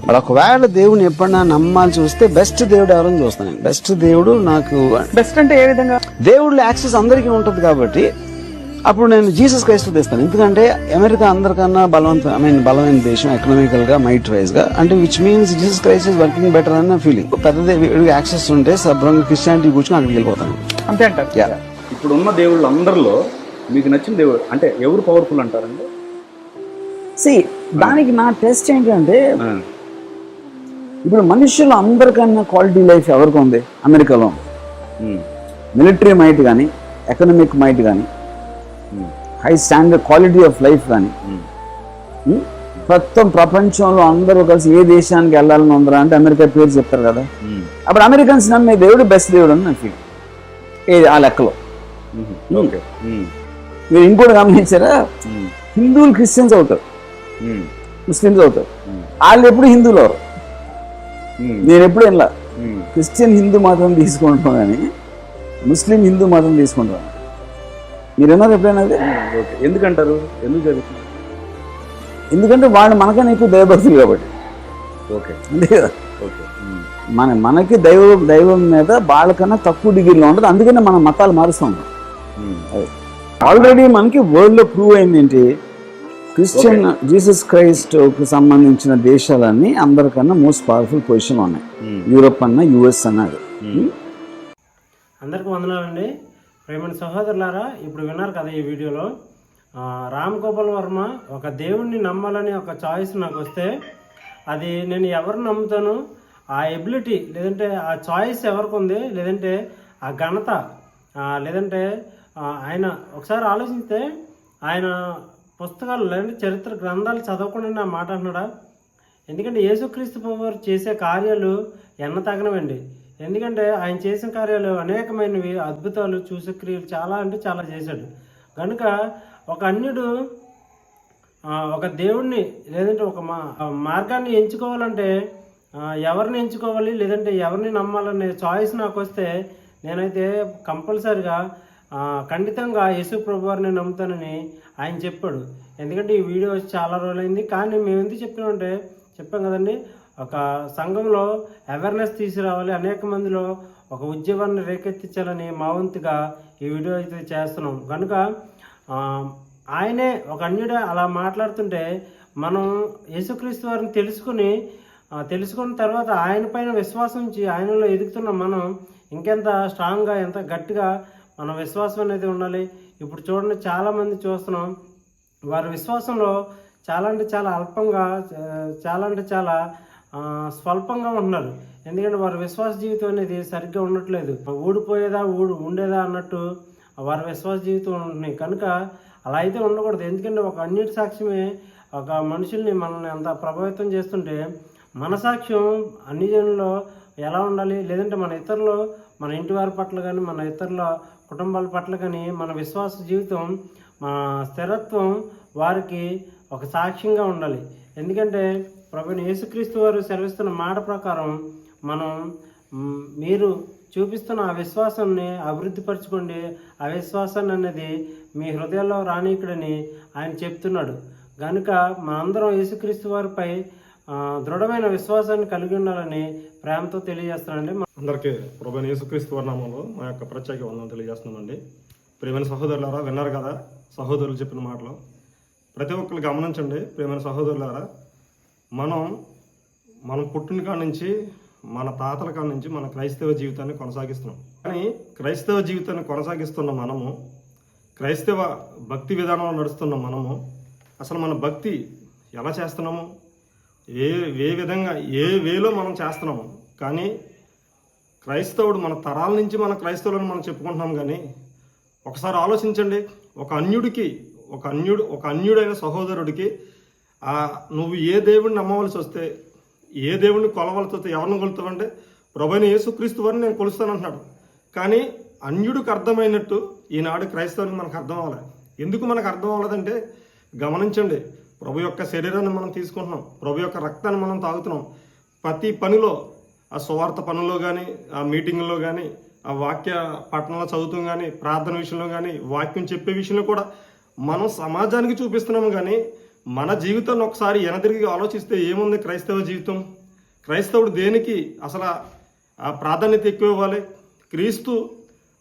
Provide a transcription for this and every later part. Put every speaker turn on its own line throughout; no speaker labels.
మరి ఒకవేళ దేవుని ఎప్పుడన్నా నమ్మాల్సి వస్తే బెస్ట్ దేవుడు ఎవరని చూస్తాను. బెస్ట్ దేవుడు నాకు
బెస్ట్ అంటే ఏ విధంగా?
దేవుళ్ళు యాక్సెస్ అందరికీ ఉంటుంది కాబట్టి అప్పుడు నేను జీసస్ క్రైస్ట్ తెస్తాను. ఎందుకంటే అమెరికా అందరికన్నా బలమైన దేశం ఎకనామికల్ గా, మైట్ వైజ్ గా. అంటే which means Jesus Christ is working better అన్న ఫీలింగ్. పెద్ద యాక్సెస్ ఉంటే శుభ్రంగా క్రిస్టియానిటీ కూర్చొని అక్కడికి వెళ్ళిపోతాను.
అంతే అంటారు.
ఇప్పుడున్న దేవుళ్ళు అందరిలో మీకు నచ్చిన దేవుడు అంటే ఎవరు పవర్ఫుల్ అంటారండి?
దానికి నా టెస్ట్ ఏంటంటే, ఇప్పుడు మనుషులు అందరికన్నా క్వాలిటీ లైఫ్ ఎవరికి ఉంది అమెరికాలో? మిలిటరీ మైట్ కానీ, ఎకనామిక్ మైట్ కానీ, high standard quality of life కానీ, మొత్తం ప్రపంచంలో అందరూ కలిసి ఏ దేశానికి వెళ్ళాలని ఉందరా అంటే అమెరికా పేరు చెప్తారు కదా. అప్పుడు అమెరికన్స్ నమ్మే దేవుడు బెస్ట్ దేవుడు అని నాకు ఫీల్. ఏది ఆ లెక్కలో. మీరు ఇంకోటి గమనించారా? హిందువులు క్రిస్టియన్స్ అవుతారు, ముస్లిమ్స్ అవుతారు. వాళ్ళు ఎప్పుడు హిందువులు అవరు. నేను ఎప్పుడు ఇలా క్రిస్టియన్ హిందూ మతం తీసుకుంటాను కానీ ముస్లిం హిందూ మతం తీసుకుంటాను. మీరు ఏమన్నారు ఎప్పుడైనా?
ఎందుకంటారు? ఎందుకు జరుగుతుంది?
ఎందుకంటే వాళ్ళు మనకన్నా ఎక్కువ దైవభక్తులు కాబట్టి.
ఓకే,
అంతే కదా. మనకి దైవం మీద వాళ్ళకన్నా తక్కువ డిగ్రీలో ఉంటుంది. అందుకనే మనం మతాలు మారుస్తూ ఉంటాం. ఆల్రెడీ మనకి వరల్డ్ లో ప్రూవ్ అయింది ఏంటి? క్రిస్టియన్ జీసస్ క్రైస్ట్ కు సంబంధించిన దేశాలన్నీ అందరికన్నా మోస్ట్ పవర్ఫుల్ పొజిషన్ ఉన్నాయి. యూరోప్ అన్నా, యుఎస్ అన్నది.
అందరికీ వందనాలండి. ప్రేమ సహోదరులారా, ఇప్పుడు విన్నారు కదా ఈ వీడియోలో, రామ్ గోపాల్ వర్మ ఒక దేవుణ్ణి నమ్మాలని ఒక చాయిస్ నాకు వస్తే అది నేను ఎవరు నమ్ముతాను, ఆ ఎబిలిటీ లేదంటే ఆ చాయిస్ ఎవరికి ఉంది, లేదంటే ఆ ఘనత, లేదంటే ఆయన ఒకసారి ఆలోచిస్తే ఆయన పుస్తకాలు లేదంటే చరిత్ర గ్రంథాలు చదవకుండా మాట అంటున్నాడా? ఎందుకంటే యేసుక్రీస్తు ప్రభువు చేసే కార్యాలు ఎన్న తగినవండి. ఎందుకంటే ఆయన చేసిన కార్యాలు అనేకమైనవి, అద్భుతాలు, చూసక్రియలు చాలా అంటే చాలా చేశాడు. కనుక ఒక అన్యుడు ఒక దేవుణ్ణి లేదంటే ఒక మార్గాన్ని ఎంచుకోవాలంటే ఎవరిని ఎంచుకోవాలి, లేదంటే ఎవరిని నమ్మాలనే చాయిస్ నాకు వస్తే నేనైతే కంపల్సరిగా ఖండితంగా యేసు ప్రభు వారిని నమ్ముతానని ఆయన చెప్పాడు. ఎందుకంటే ఈ వీడియో వచ్చి చాలా రోజులైంది. కానీ మేము ఎందుకు చెప్తున్నామంటే, చెప్పాం కదండి, ఒక సంఘంలో అవేర్నెస్ తీసుకురావాలి, అనేక మందిలో ఒక ఉద్యోగాన్ని రేకెత్తించాలని మా వంతుగా ఈ వీడియో అయితే చేస్తున్నాం. కనుక ఆయనే ఒక అన్యుడే అలా మాట్లాడుతుంటే మనం యేసుక్రీస్తు వారిని తెలుసుకున్న తర్వాత ఆయన పైన విశ్వాసం ఉంచి ఆయనలో ఎదుగుతున్న మనం ఇంకెంత స్ట్రాంగ్గా, ఎంత గట్టిగా మన విశ్వాసం అనేది ఉండాలి. ఇప్పుడు చూడండి, చాలామంది చూస్తున్నాం వారి విశ్వాసంలో చాలా అంటే చాలా అల్పంగా, చాలా అంటే చాలా స్వల్పంగా ఉంటున్నారు. ఎందుకంటే వారి విశ్వాస జీవితం అనేది సరిగ్గా ఉండట్లేదు. ఊడిపోయేదా ఉండేదా అన్నట్టు వారి విశ్వాస జీవితం ఉంటున్నాయి. కనుక అలా అయితే ఉండకూడదు. ఎందుకంటే ఒక అన్నిటి సాక్ష్యమే ఒక మనుషుల్ని మనల్ని అంత ప్రభావితం చేస్తుంటే మన సాక్ష్యం అన్ని జనుల్లో ఎలా ఉండాలి, లేదంటే మన ఇంటి వారి పట్ల కానీ, మన ఇతరుల కుటుంబాల పట్ల కానీ మన విశ్వాస జీవితం, మన స్థిరత్వం వారికి ఒక సాక్ష్యంగా ఉండాలి. ఎందుకంటే ప్రభువైన యేసుక్రీస్తు వారు సెలవిస్తున్న మాట ప్రకారం మీరు చూపిస్తున్న ఆ విశ్వాసాన్ని అభివృద్ధి పరచుకోండి, ఆ విశ్వాసాన్ని అనేది మీ హృదయాల్లో రానీకుడని ఆయన చెప్తున్నాడు. కనుక మనందరం యేసుక్రీస్తు వారిపై దృఢమైన విశ్వాసాన్ని కలిగి ఉండాలని ప్రేమతో తెలియజేస్తానండి.
అందరికీ ప్రభువైన యేసుక్రీస్తు వారి నామములో మా యొక్క ప్రత్యేక వందనం తెలియజేస్తున్నామండి. ప్రియమైన సహోదరులారా, విన్నారు కదా సహోదరులు చెప్పిన మాటలు. ప్రతి ఒక్కరు గమనించండి. ప్రియమైన సహోదరులారా, మనం పుట్టిన కాడ నుంచి, మన తాతల కాడ నుంచి మన క్రైస్తవ జీవితాన్ని కొనసాగిస్తున్నాం. కానీ క్రైస్తవ జీవితాన్ని కొనసాగిస్తున్న మనము, క్రైస్తవ భక్తి విధానంలో నడుస్తున్న మనము, అసలు మన భక్తి ఎలా చేస్తున్నాము, ఏ విధంగా ఏ వేలో మనం చేస్తున్నాము. కానీ క్రైస్తవుడు మన తరాల నుంచి మన క్రైస్తవులను మనం చెప్పుకుంటున్నాం. కానీ ఒకసారి ఆలోచించండి, ఒక అన్యుడైన సహోదరుడికి నువ్వు ఏ దేవుడిని నమ్మవలసి వస్తే, ఏ దేవుడిని కొలవలసి వస్తే ఎవరిని కొలుతావంటే ప్రభువైన యేసుక్రీస్తు వారిని నేను కొలుస్తానంటున్నాడు. కానీ అన్యుడికి అర్థమైనట్టు ఈనాడు క్రైస్తవునికి మనకు అర్థం అవ్వాలి. ఎందుకు మనకు అర్థం అవ్వలేదంటే, గమనించండి, ప్రభు యొక్క శరీరాన్ని మనం తీసుకుంటున్నాం, ప్రభు యొక్క రక్తాన్ని మనం తాగుతున్నాం. ప్రతి పనిలో, ఆ సువార్త పనుల్లో కానీ, ఆ మీటింగ్లో కానీ, ఆ వాక్య పట్టణంలో చదువుతాం కానీ, ప్రార్థన విషయంలో కానీ, వాక్యం చెప్పే విషయంలో కూడా మనం సమాజానికి చూపిస్తున్నాము. కానీ మన జీవితాన్ని ఒకసారి వెనదిరిగి ఆలోచిస్తే ఏముంది క్రైస్తవ జీవితం? క్రైస్తవుడు దేనికి అసలు ఆ ప్రాధాన్యత ఎక్కువ ఇవ్వాలి? క్రీస్తు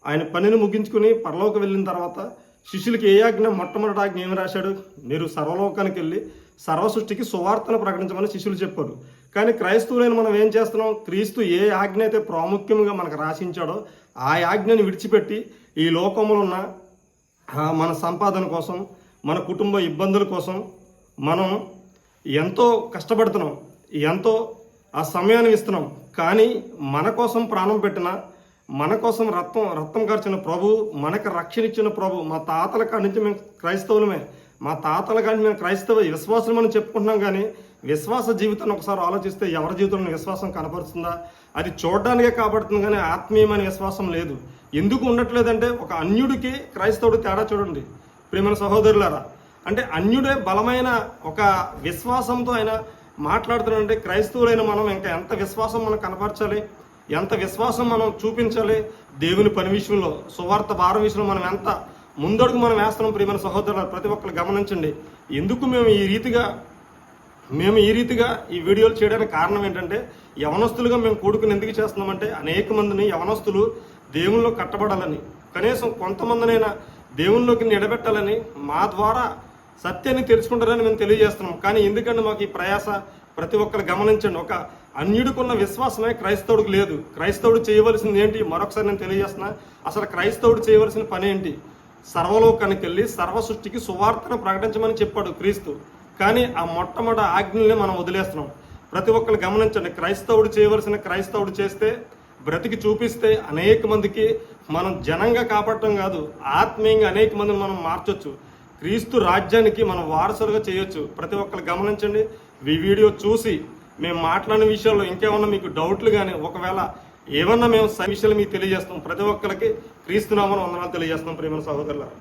ఆయన పనిని ముగించుకుని పరలోకి వెళ్ళిన తర్వాత శిష్యులకి ఏ ఆజ్ఞ, మొట్టమొదటి ఆజ్ఞ ఏమి రాశాడు? మీరు సర్వలోకానికి వెళ్ళి సర్వ సృష్టికి సువార్తను ప్రకటించమని శిష్యులు చెప్పారు. కానీ క్రైస్తవులైన మనం ఏం చేస్తున్నాం? క్రీస్తు ఏ ఆజ్ఞ అయితే ప్రాముఖ్యంగా మనకు రాసించాడో ఆ ఆజ్ఞని విడిచిపెట్టి ఈ లోకంలో ఉన్న మన సంపాదన కోసం, మన కుటుంబ ఇబ్బందుల కోసం మనం ఎంతో కష్టపడుతున్నాం, ఎంతో ఆ సమయాన్ని ఇస్తున్నాం. కానీ మన కోసం ప్రాణం పెట్టిన, మన కోసం రక్తం కార్చిన ప్రభు, మనకు రక్షణ ఇచ్చిన ప్రభు, మా తాతల కాడి నుంచి మేము క్రైస్తవులమే, మా తాతల కాడి మేము క్రైస్తవ విశ్వాసం అని చెప్పుకుంటున్నాం. కానీ విశ్వాస జీవితాన్ని ఒకసారి ఆలోచిస్తే ఎవరి జీవితంలో విశ్వాసం కనపరుస్తుందా? అది చూడడానికే కాబడుతుంది, కానీ ఆత్మీయమైన విశ్వాసం లేదు. ఎందుకు ఉండట్లేదంటే ఒక అన్యుడికి క్రైస్తవుడు తేడా చూడండి ప్రియమైన సహోదరులారా. అంటే అన్యుడే బలమైన ఒక విశ్వాసంతో ఆయన మాట్లాడుతున్నాడంటే క్రైస్తవులైన మనం ఇంకా ఎంత విశ్వాసం మనం కనపరచాలి, ఎంత విశ్వాసం మనం చూపించాలి దేవుని పని విషయంలో, సువార్త భారం విషయంలో మనం ఎంత ముందడుగు మనం వేస్తున్నాం ప్రియమైన సహోదరులు ప్రతి ఒక్కరు గమనించండి. ఎందుకు మేము ఈ రీతిగా ఈ వీడియోలు చేయడానికి కారణం ఏంటంటే, యవనస్తులుగా మేము కూడుకుని ఎందుకు చేస్తున్నామంటే అనేక మందిని యవనస్తులు దేవుల్లో కట్టబడాలని, కనీసం కొంతమందినైనా దేవుల్లోకి నిలబెట్టాలని, మా ద్వారా సత్యాన్ని తెలుసుకుంటారని మేము తెలియజేస్తున్నాం. కానీ ఎందుకంటే మాకు ఈ ప్రయాస ప్రతి ఒక్కరు గమనించండి. ఒక అన్యుడికున్న విశ్వాసమే క్రైస్తవుడికి లేదు. క్రైస్తవుడు చేయవలసింది ఏంటి? మరొకసారి నేను తెలియజేస్తున్నా. అసలు క్రైస్తవుడు చేయవలసిన పని ఏంటి? సర్వలోకానికి వెళ్ళి సర్వ సృష్టికి సువార్తను ప్రకటించమని చెప్పాడు క్రీస్తు. కానీ ఆ మొట్టమొదటి ఆజ్ఞల్ని మనం వదిలేస్తున్నాం. ప్రతి ఒక్కరు గమనించండి. క్రైస్తవుడు చేయవలసిన క్రైస్తవుడు చేస్తే, బ్రతికి చూపిస్తే అనేక మందికి మనం జనంగా కాపాడటం కాదు, ఆత్మీయంగా అనేక మందిని మనం మార్చొచ్చు. క్రీస్తు రాజ్యానికి మనం వారసులుగా చేయొచ్చు. ప్రతి ఒక్కరు గమనించండి. ఈ వీడియో చూసి మేము మాట్లాడిన విషయాల్లో ఇంకేమన్నా మీకు డౌట్లు కానీ, ఒకవేళ ఏమన్నా మేము విషయాలు మీకు తెలియజేస్తాం. ప్రతి ఒక్కరికి క్రీస్తు నామమున వందనాలు తెలియజేస్తాం ప్రియమైన సహోదరులారా.